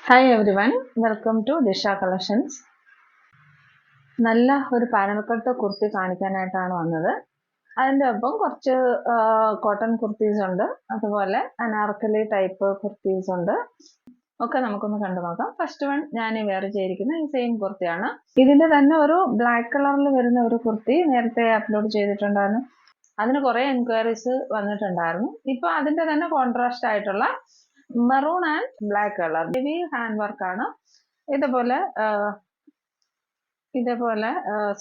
Hi everyone, welcome to Disha collections. നല്ല ഒരു panel cut kurti കാണിക്കാനായിട്ടാണ് വന്നത്. അതിൻ്റെ ഒപ്പം കുറച്ച് കോട്ടൺ കുർത്തീസ് ഉണ്ട്, അതുപോലെ അനാർക്കലി ടൈപ്പ് കുർത്തീസ് ഉണ്ട്. ഒക്കെ നമുക്കൊന്ന് കണ്ടു നോക്കാം. ഫസ്റ്റ് വൺ ഞാൻ വെയർ ചെയ്തിരിക്കുന്ന ഈ സെയിം കുർത്തിയാണ്. ഇതിൻ്റെ തന്നെ ഒരു ബ്ലാക്ക് കളറിൽ വരുന്ന ഒരു കുർത്തി നേരത്തെ അപ്ലോഡ് ചെയ്തിട്ടുണ്ടായിരുന്നു. അതിന് കുറേ എൻക്വയറീസ് വന്നിട്ടുണ്ടായിരുന്നു. ഇപ്പോൾ അതിൻ്റെ തന്നെ കോൺട്രാസ്റ്റ് ആയിട്ടുള്ള maroon and black colour heavy hand വർക്കാണ്. ഇതേപോലെ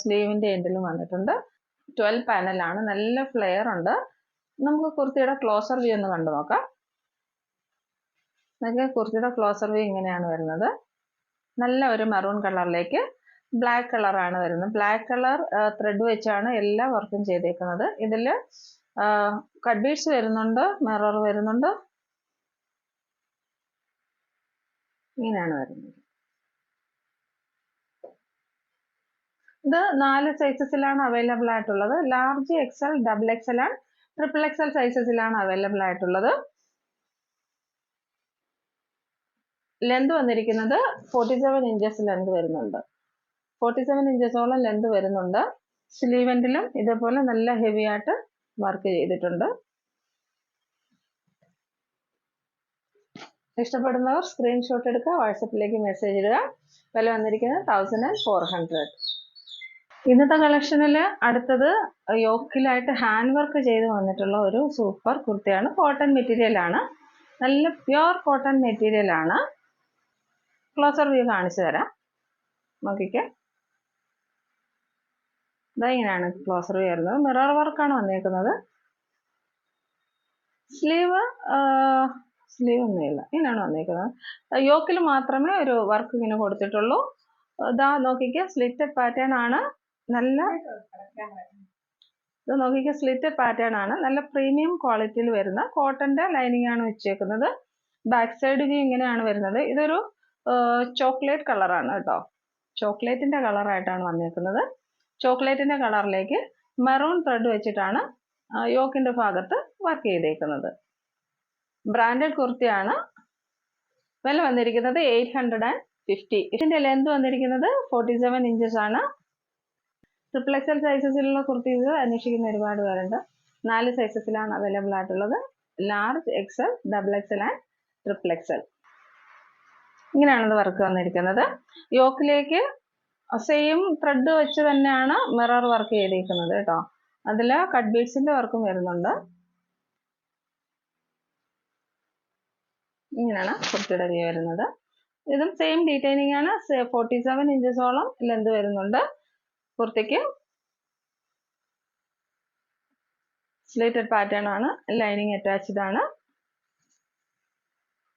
സ്ലീവിന്റെ എൻഡിലും വന്നിട്ടുണ്ട്. 12 പാനലാണ്, നല്ല ഫ്ലെയർ ഉണ്ട്. നമുക്ക് കുർത്തിയുടെ ക്ലോസർ വ്യൂ ഒന്ന് കണ്ടു നോക്കാം. കുർത്തിയുടെ ക്ലോസർ വ്യൂ ഇങ്ങനെയാണ് വരുന്നത്. നല്ല ഒരു മെറൂൺ കളറിലേക്ക് ബ്ലാക്ക് കളറാണ് വരുന്നത്. ബ്ലാക്ക് കളർ ത്രെഡ് വെച്ചാണ് എല്ലാ വർക്കും ചെയ്തേക്കുന്നത്. ഇതിൽ കട്ട് ബീഡ്സ് വരുന്നുണ്ട്, മിറർ വരുന്നുണ്ട്. ഇങ്ങനെയാണ് വരുന്നത്. ഇത് 4 സൈസസിലാണ് അവൈലബിൾ ആയിട്ടുള്ളത്. Large, XL, double XL and triple XL സൈസസിലാണ് അവൈലബിൾ ആയിട്ടുള്ളത്. ലെന്ത് വന്നിരിക്കുന്നത് 47 ഇഞ്ചസ് ലെന്ത് വരുന്നുണ്ട്. 47 ഇഞ്ചസോളം ലെന്ത് വരുന്നുണ്ട്. സ്ലീവെന്റിലും ഇതേപോലെ നല്ല ഹെവി ആയിട്ട് വർക്ക് ചെയ്തിട്ടുണ്ട്. ഇഷ്ടപ്പെടുന്നവർ സ്ക്രീൻഷോട്ട് എടുക്കുക, വാട്സപ്പിലേക്ക് മെസ്സേജ് ഇടുക. വില വന്നിരിക്കുന്നത് 1400. ഇന്നത്തെ കളക്ഷനിൽ അടുത്തത് യോക്കിലായിട്ട് ഹാൻഡ് വർക്ക് ചെയ്ത് വന്നിട്ടുള്ള ഒരു സൂപ്പർ കുർത്തിയാണ്. കോട്ടൺ മെറ്റീരിയൽ ആണ്, നല്ല പ്യുവർ കോട്ടൺ മെറ്റീരിയൽ ആണ്. ക്ലോസർ വ്യൂ കാണിച്ചു തരാം, നോക്കിക്കേ. ഇങ്ങനെയാണ് ക്ലോസർ വ്യൂ വരുന്നത്. മിറർ വർക്കാണ് വന്നേക്കുന്നത്. സ്ലീവ് ഒന്നുമില്ല, ഇങ്ങനെയാണ് വന്നേക്കുന്നത്. യോക്കിൽ മാത്രമേ ഒരു വർക്ക് ഇങ്ങനെ കൊടുത്തിട്ടുള്ളൂ. ഇതാ നോക്കിക്കേ, സ്ലിറ്റഡ് പാറ്റേൺ ആണ്. സ്ലിറ്റഡ് പാറ്റേൺ ആണ്. നല്ല പ്രീമിയം ക്വാളിറ്റിയിൽ വരുന്ന കോട്ടന്റെ ലൈനിങ് ആണ് വെച്ചേക്കുന്നത്. ബാക്ക് സൈഡ് വ്യൂ ഇങ്ങനെയാണ് വരുന്നത്. ഇതൊരു ചോക്ലേറ്റ് കളറാണ് കേട്ടോ. ചോക്ലേറ്റിന്റെ കളറായിട്ടാണ് വന്നേക്കുന്നത്. ചോക്ലേറ്റിന്റെ കളറിലേക്ക് മെറൂൺ ത്രെഡ് വെച്ചിട്ടാണ് യോക്കിന്റെ ഭാഗത്ത് വർക്ക് ചെയ്തേക്കുന്നത്. ബ്രാൻഡഡ് കുർത്തിയാണ്. വില വന്നിരിക്കുന്നത് 850. ഇതിന്റെ ലെന്ത് വന്നിരിക്കുന്നത് 47 ഇഞ്ചസ് ആണ്. ട്രിപ്പിൾ എക്സൽ സൈസസിലുള്ള കുർത്തീസ് അന്വേഷിക്കുന്ന ഒരുപാട് പേരുണ്ട്. 4 സൈസസിലാണ് അവൈലബിൾ ആയിട്ടുള്ളത്. Large, XL, double XL and triple XL. ഇങ്ങനെയാണ് വർക്ക് വന്നിരിക്കുന്നത്. യോക്കിലേക്ക് സെയിം ത്രെഡ് വെച്ച് തന്നെയാണ് മിറർ വർക്ക് ചെയ്തിരിക്കുന്നത് കേട്ടോ. അതിൽ കട്ട് ബീഡ്സിന്റെ വർക്കും വരുന്നുണ്ട്. ഇങ്ങനെയാണ് കുർത്തിയുടെ വ്യൂ വരുന്നത്. ഇതും സെയിം ഡീറ്റെയിലിംഗ് ആണ്. 47 ഇഞ്ചസോളം ലെന്ത് വരുന്നുണ്ട് കുർത്തിക്ക്. സ്ലിറ്റഡ് പാറ്റേൺ ആണ്, ലൈനിങ് അറ്റാച്ച്ഡ് ആണ്.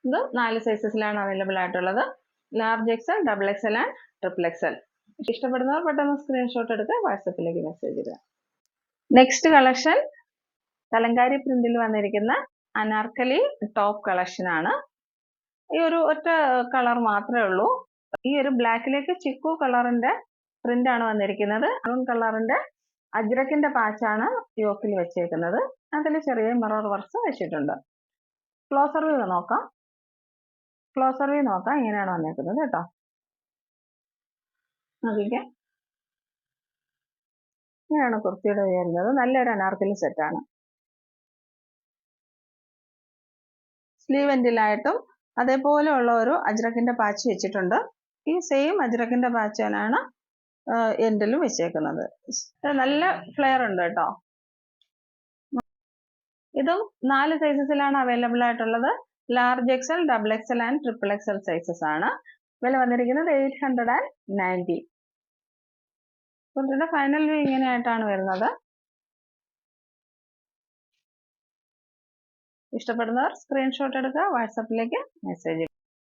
ഇത് 4 സൈസസിലാണ് അവൈലബിൾ ആയിട്ടുള്ളത്. Large XL, double XL and triple XL. ഇഷ്ടപ്പെടുന്നവർ പെട്ടെന്ന് സ്ക്രീൻഷോട്ട് എടുത്ത് വാട്സപ്പിലേക്ക് മെസ്സേജ് ഇടുക. നെക്സ്റ്റ് കളക്ഷൻ കലങ്കാരി പ്രിന്റിൽ വന്നിരിക്കുന്ന അനാർക്കലി ടോപ്പ് കളക്ഷൻ ആണ്. ഈ ഒരു ഒറ്റ കളർ മാത്രമേ ഉള്ളൂ. ഈ ഒരു ബ്ലാക്കിലേക്ക് ചിക്കു കളറിന്റെ പ്രിന്റ് ആണ് വന്നിരിക്കുന്നത്. മെറൂൺ കളറിന്റെ അജ്രക്കിന്റെ പാച്ചാണ് യോക്കിൽ വെച്ചേക്കുന്നത്. അതിൽ ചെറിയ മിറർ വർക്ക്സ് വെച്ചിട്ടുണ്ട്. ക്ലോസർ വ്യൂ നോക്കാം. ഇങ്ങനെയാണ് വന്നേക്കുന്നത് കേട്ടോ. നോക്കിക്കേ, ഇങ്ങനെയാണ് കുർത്തിയുടെ വരുന്നത്. നല്ലൊരു അനാർക്കലി സെറ്റാണ്. സ്ലീവ് എൻഡിലായിട്ടും അതേപോലെയുള്ള ഒരു അജ്രക്കിന്റെ പാച്ച് വെച്ചിട്ടുണ്ട്. ഈ സെയിം അജ്രക്കിന്റെ പാച്ച് തന്നെയാണ് എൻഡിലും വെച്ചേക്കുന്നത്. നല്ല ഫ്ലെയർ ഉണ്ട് കേട്ടോ. ഇതും 4 സൈസസിലാണ് അവൈലബിൾ ആയിട്ടുള്ളത്. Large XL, double XL and triple XL sizes ആണ്. വില വന്നിരിക്കുന്നത് 890. കുർത്തിയുടെ ഫൈനൽ വ്യൂ ഇങ്ങനെയായിട്ടാണ് വരുന്നത്. ഇഷ്ടപ്പെടുന്നവർ സ്ക്രീൻഷോട്ട് എടുക്കുക, വാട്സപ്പിലേക്ക് മെസ്സേജ്